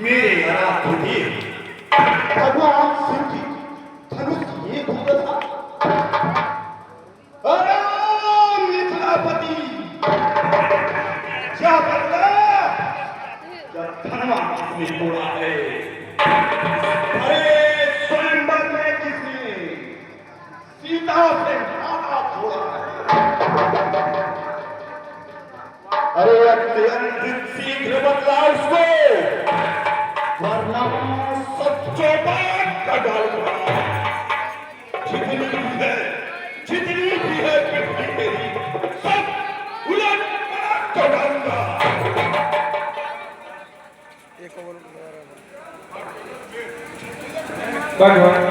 मेरे आराध्य भगवान शिव जी धनुष ये धूत था। अरे मिथिलापति क्या बदला जब धनवा किसने तोड़ा है? अरे स्वयंवर में किसने सीता से नाता छोड़ा है? अरे अत्यंत शीघ्र बदला उसको, वरना सच्चे बात का डालूंगा। जितनी भी है पृथ्वी मेरी सब उलट पलट कर डालूंगा। भगवान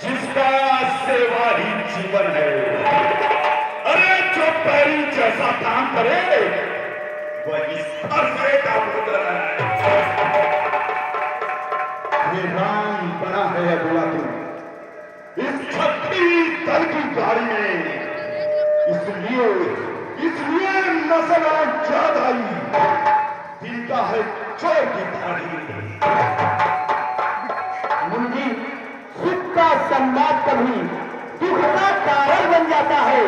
जिसका सेवा ही जीवन है। अरे जो पैरी जैसा काम करे वह इस धरती का पुत्र है। ये राम बना है अबुआ तू इस छत्री दल की गाड़ी में, इसलिए नस्ल ज्यादा ही पीता है चोर की दाढ़ी। मुंडी सुख का संवाद कभी दुख का कारण बन जाता है।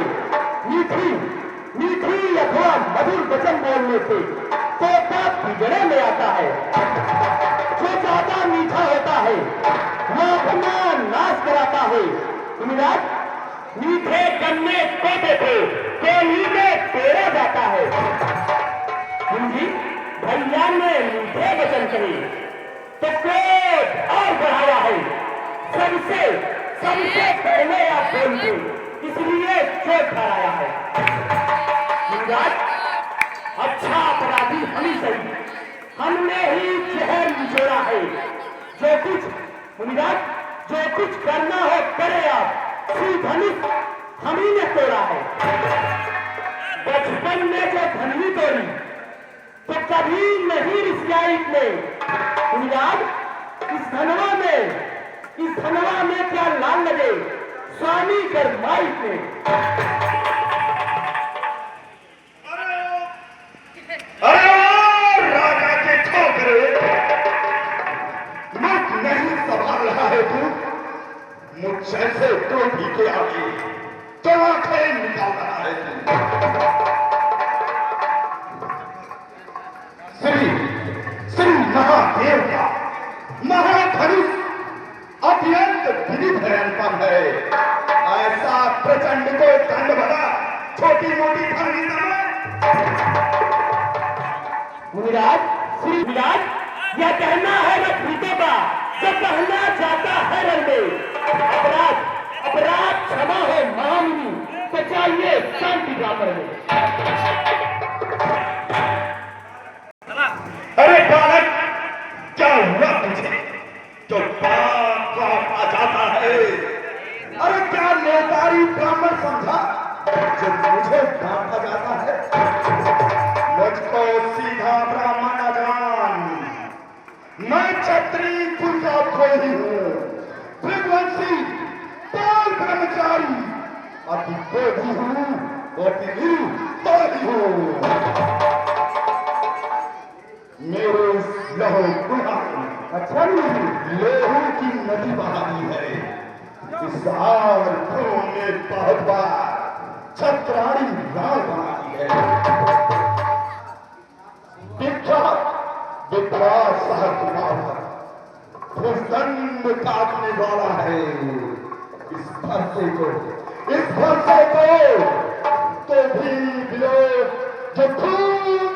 मीठी अथवा मधुर वचन बोलने से तोता बिगड़े में आता है। जो ज्यादा मीठा होता है वो अपना नाश कराता है। मुनिराज, मीठे गन्ने तोते को केली में पेरा जाता है। मुंडी भैया ने मीठे वचन कहे तो क्रोध और बढ़ाया है। सबसे पहले आप बोलते, इसलिए चोट कराया है। अच्छा अपराधी हम ही सही, हमने ही जहर निचोड़ा है। जो कुछ करना हो करे आप, श्री धनुष हम ही ने तोड़ा है। बचपन में जो धनवी तोड़ी तो कभी नहीं रिसियाई ने। इस धनवा में क्या लाल लगे स्वामी कर माइक में। अरे राजा के ठोकरे मुख नहीं संभाल रहा है तू, मुझसे से तो भी के आगे तो आंखें निकाल रहा है तू। श्री महादेव का महाधनुष अत्यंत विधि भयंकर है। ऐसा प्रचंड को दंड भरा छोटी मोटी धरनी समय। मुनिराज, यह कहना है न भूतों का जब कहना जाता है रण में। अपराध क्षमा हो महामुनि तो चाहिए शांति प्राप्त में। अरे बालक, क्या हुआ तुझे तो बाप आ जाता है? अरे क्या नेतारी ब्राह्मण समझा जो मुझे डांटा जाता है? मुझको सीधा ब्राह्मण न जान, मैं क्षत्रिय कुल का कोई हूँ, भृगवंशी पाल ब्रह्मचारी, अति बोधी हूँ, अति निर्दयी हूँ। मेरे लहू अच्छा नहीं, लोहू की नदी बहानी है। इस आग खून में बहुत बार छत्राणी लाल बनाती है। विप्रास सहकुमार भूदंड काटने वाला है। इस फरसे को तो भी बिलो जो खून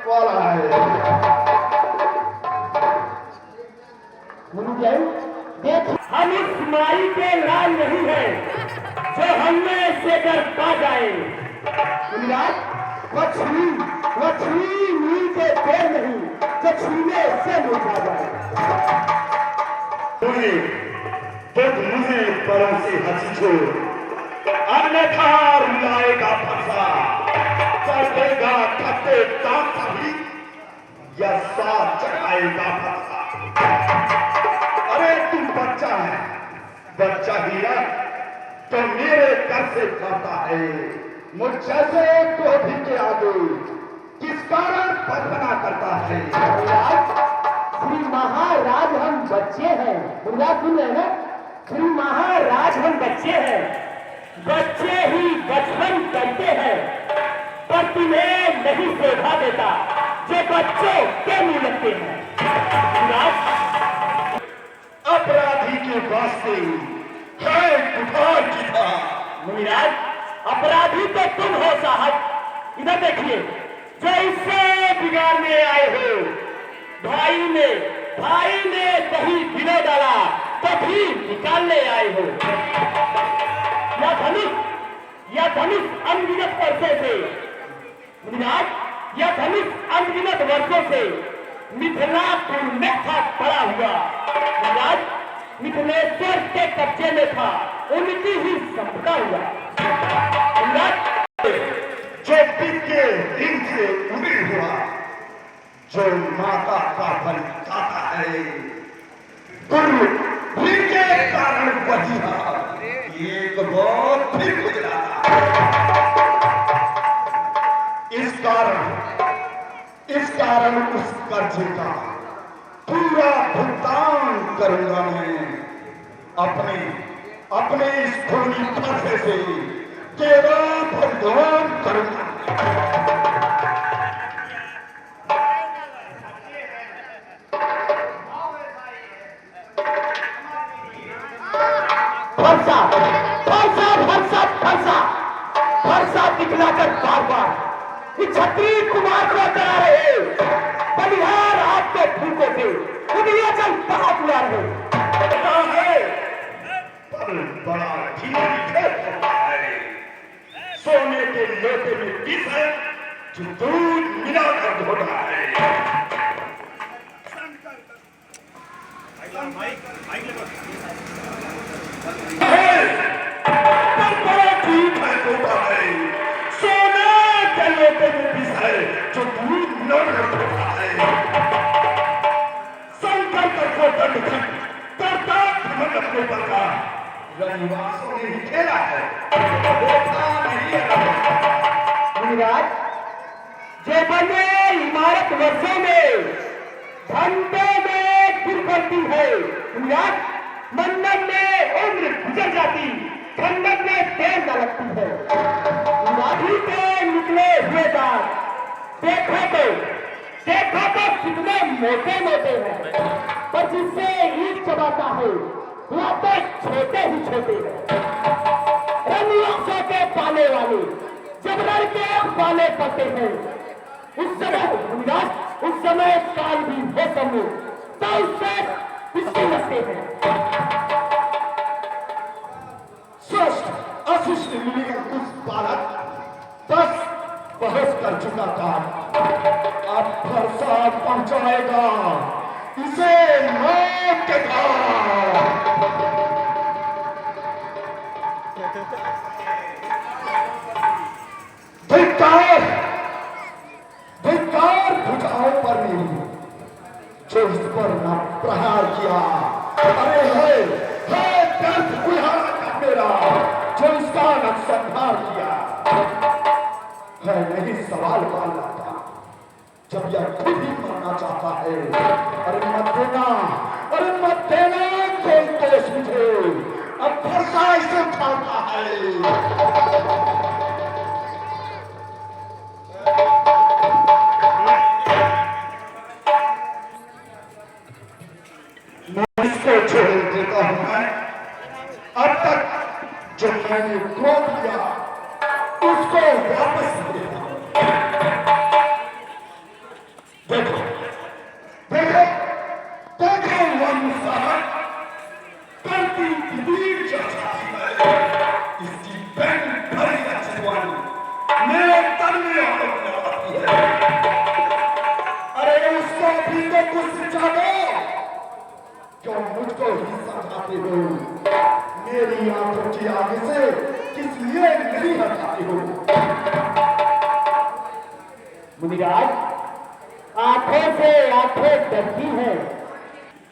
वाला है। देख, हम इस माई के लाल नहीं है जो हमें से डर पा जाए। मुनिराज, वह छुरी नील के पेड़ नहीं जो छूने से मुझा जाए। मुझे परों से हंसी छोड़, अन्यथा रुलाएगा फंसा, चढ़ेगा खत्ते दांत सभी या साथ चढ़ाएगा फंसा। अरे तू बच्चा है, बच्चा ही है तो मेरे घर से खाता है। मुझ जैसे क्रोधी के आगे किस कारण बदबना करता है। श्री महाराज हम बच्चे हैं। मुनिराज सुन रहे हैं ना? श्री महाराज हम बच्चे हैं, बच्चे ही बचपन करते हैं, पर तुम्हें नहीं शोभा देता जो बच्चों के मुंह लगते हैं। अपराधी के वास्ते है बुखार की था। मुनिराज, अपराधी तो तुम हो साहब। इधर देखिए, जो इससे बिगाड़ने आए हो। भाई ने दही भिगो डाला तभी निकालने आए हो। यह धनुष अनगिनत वर्षों से, मुनिराज, यह धनुष अनगिनत वर्षों से मिथिलापुर में था पड़ा हुआ। मुनिराज, मिथिलेश्वर के कब्जे में था, उनकी ही संपदा हुआ। जो के दिन से उड़ी हुआ, जो माता का बल खाता है, के कारण बजिया एक बार फिर गुजरा। इस कारण उस कर्ज का पूरा भुगतान करूंगा मैं। अपने इस खूनी फंसे से तेरा भुगतान करूंगा। फरसा दिखलाकर बार इस छत्री कुमार को करा रहे, बलिहार आपके फूकों से दुनिया चल बात उड़ा रहे। बड़ा सोने के लोटे में विष है जो दूध मिलाकर धोता है। सोना के लोटे में विष है जो दूध मिलाकर धोता है। संकल्प को दंड करता अपने बता रनिवासों ने ही खेला है, देखा नहीं है। मुनिराज, जो बने इमारत वर्षों में घंटों में गिर पड़ती है। मुनिराज, मंडप में उम्र गुजर जाती, खंडक में देर न लगती है। लाठी के निकले हुए दांत देखो तो कितने मोटे मोटे हैं, पर जिससे ईट चबाता है वह तो छोटे ही छोटे हैं। रनिवासों के पाले वाले जब लड़के पाले पड़ते हैं, उस समय काल भी हो समूह तो उससे पिछले लगते हैं। स्वस्थ अशिष्ट मिलेगा कुछ बालक बस बहस कर चुका था, अब फरसा पहुंचाएगा इसे मौत के घाट। धिक्कार भुजाओं पर नहीं जो इस पर न प्रहार किया। अरे है दर्द बुढ़ा मेरा जो इसका नक्संहार किया है। नहीं सवाल पाल था जब यह खुद ही मरना चाहता है। अरे मत देना कोई दोष मुझे, अब फरसा इसे उठाता है। इसको छोड़ देता हूं मैं। अब तक जो मैंने क्रोध किया उसको वापस देता हूं। देखो वन साहब करती वीर चर्चा इसकी बैंक भरी अच्छी मुझको ही समझाते हो। मेरी आंखों की आगे से किस लिए नहीं हटाते हो? मुनिराज, आंखों से आंखें डरती हैं।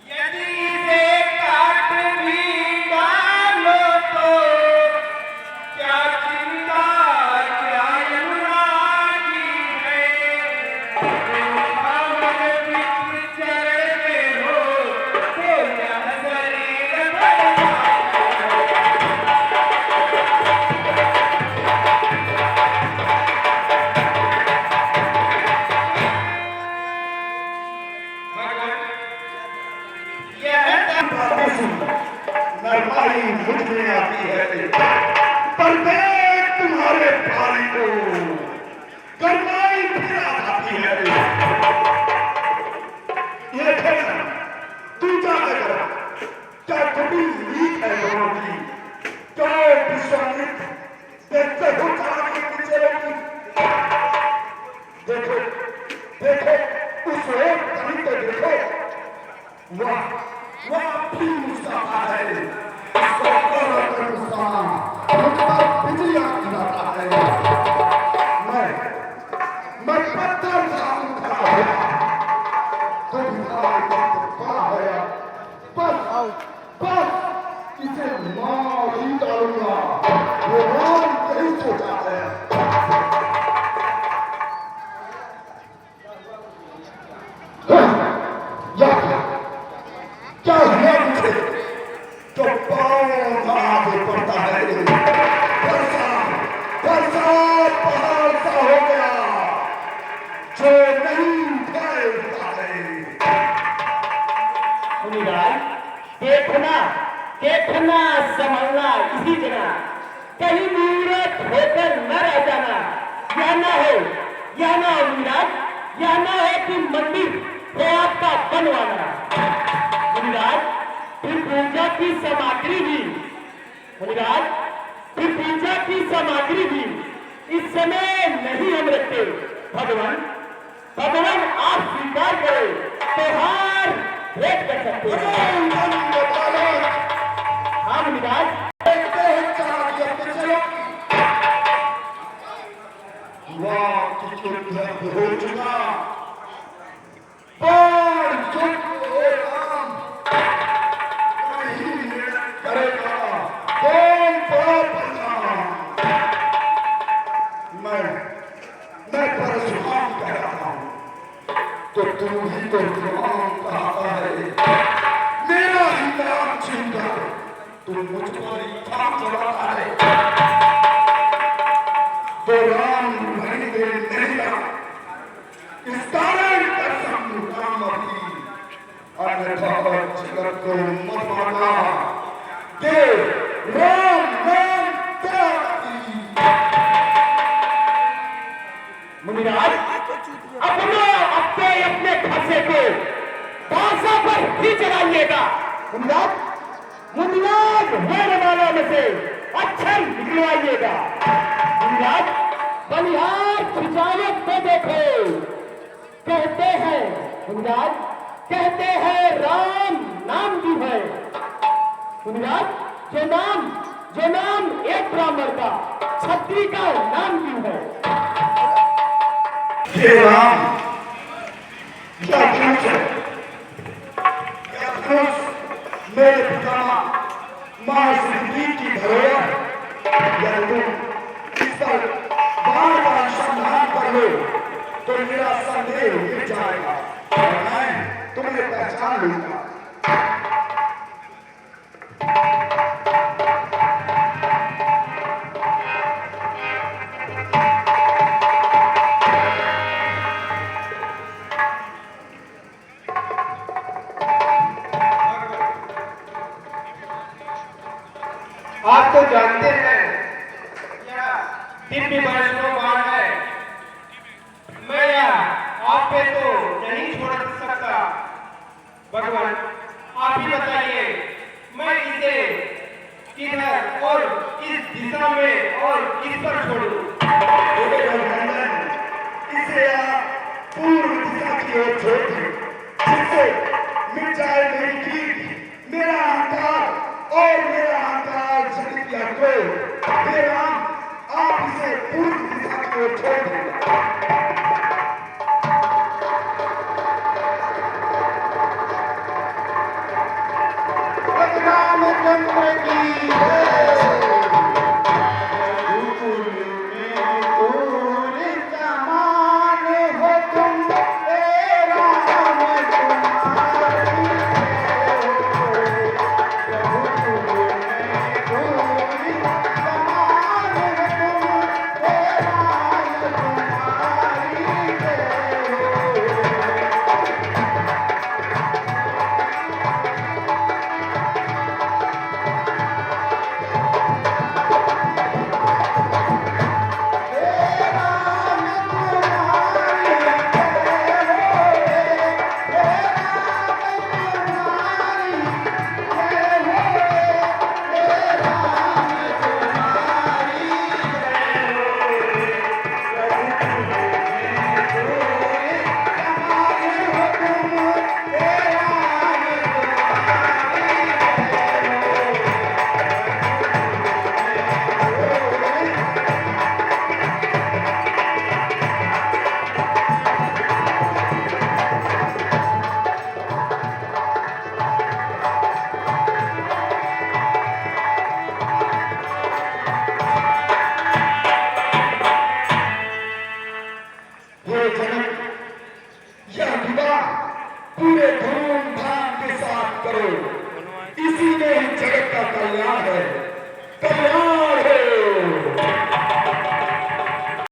यदि इसे काट भी डालो तो क्या चिंता, क्या यमुना की है। अमर विप्र चरते हो तो यह शरीर बड़ा। नरमाई मुझ में आती है, पर मैं तुम्हारे भाई को करनाई फिर आ जाती है। ये खेल तू क्या कर, क्या कभी लीक है दोनों की? क्या विश्वामित्र देखते हो चला के पीछे लोगी? देखो देखो उस एक कभी तो देखो, वाह वह भी मुस्कुराता है। इसको कर मुस्कुराना मुझ पर बिजलियां गिराता है। मैं पत्थर सामने खड़ा हूँ, तो तुम्हारा वक्त बड़ा है। बस इसे मार ही डालूंगा। वो राम यही सोचा है। क्या है मुझे जो पाँव आगे पड़ता है? वर्षा पहाड़ सा हो गया जो नहीं फैलता है। मुनिराज, देखना देखना संभलना इसी जगह, कहीं मूर्ख होकर न रह जाना। यह ना हो मुनिराज, यह ना हो कि मंदिर हो आपका बनवाना। मुनिराज, फिर पूजा की सामग्री भी, मुनिराज फिर पूजा की सामग्री भी इस समय नहीं हम रखते। भगवान आप स्वीकार करें तो हार भेंट कर सकते हैं। हाँ मुनिराज, हो चुका करेगा कौन बड़ा परिणाम? मैं परशुराम कह रहा हूं, तो तुम ही तो राम कहता है। मेरा ही नाम छीनकर तुम मुझ पर इल्जाम चलाता है। तो राम रहेंगे नहीं रहा, इस कारण कसम राम अभी, अन्यथा जगत को मत मारना कि राम नाम त्यागी। मुनिराज, अपने खर्चे को भाषा पर ही चलाइएगा। मुनिराज होने वालों में से अक्षर निकलवाइएगा। मुनिराज, बलिहार खिंचावत को देखो, कहते हैं मुनिराज, कहते हैं राम नाम भी है। मुनिराज, जो नाम एक ब्राह्मण का, छत्री का नाम भी है। हे राम, क्या धनुष है? क्या धनुष मेरे पिता मां सीता की धरोहर? यदि तुम इस पर बार बार अनुसंधान कर लो तो मेरा संदेह मिट जाएगा और मैं तुम्हें पहचान लूंगा। आप तो जानते हैं यह दिव्य वैष्णव है। मैं आप पे तो नहीं छोड़ सकता। भगवान आप ही बताइए, मैं इसे किधर और किस दिशा में और किस पर छोड़ूं? इसे आप पूर्व दिशा की ओर छोड़ दें, जिससे मिट जाए मेरी कीर्ति, मेरा हे राम, आप इसे पूर्व दिशा की ओर छोड़ दें।